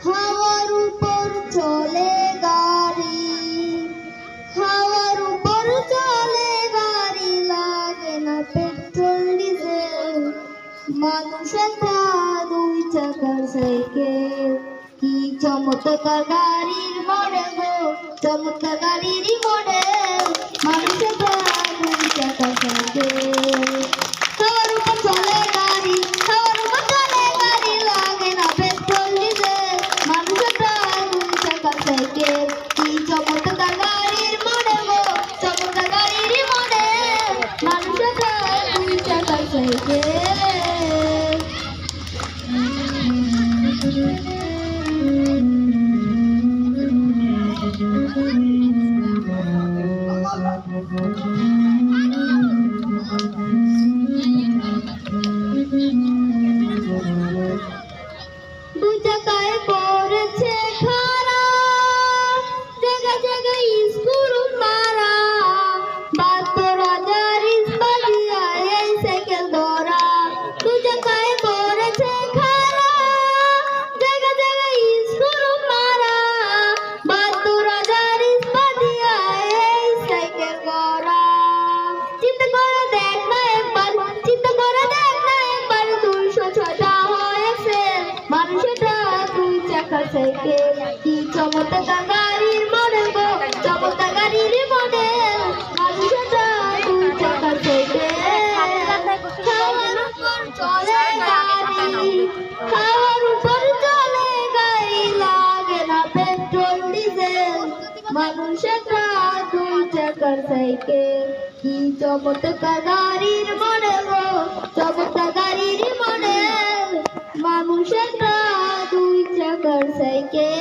হাওয়ার উপর চলে গাড়ি, হাওয়ার উপর চলে গাড়ি, লাগে না পেট্রোল ডিজেল। মানুষের দুই চাকার সাইকেল, কি চমৎকার গাড়ির মডেল গো, চমৎকার গাড়ির মডেল। মানুষের দুই চাকার সাইকেল, হাওয়ার উপর চলে গাড়ি, হাওয়ার উপর চলে গাড়ি, লাগে না পেট্রোল ডিজেল। মানুষের দুই চাকার সাইকেল, কি চমৎকার গাড়ির মডেল গো, চমৎকার গাড়ির মডেল। মানুষের দুই চাকার সাইকেল। দু চাকায় পড়েছে খাড়া, জায়গা জায়গায় স্কুল মারা, ৭২,০০০ ইস্পাতিয়া এই সাইকেল ধরা। দু চাকায় পড়েছে খাড়া, জায়গা জায়গায় স্কুল মারা, ৭২,০০০ ইস্পাতিয়া এই সাইকেল ধরা। চিন্তা করে দেখ না একবার, চিন্তা করে দেখ না একবার, ২০৬টা হয়েছে মানুষের দুই চাকার সাইকেল, কি চমৎকার গাড়ির মডেল গো, চমৎকার গাড়ির মডেল। মানুষের দুই চাকার সাইকেল, হাওয়ার উপর চলে গাড়ি, হাওয়ার উপর চলে গাড়ি, লাগে না পেট্রোল ডিজেল। মানুষের দুই চাকার সাইকেল, কি চমৎকার গাড়ির মডেল গো, চমৎকার গাড়ির মডেল। মানুষের দুই চাকার সাইকেল।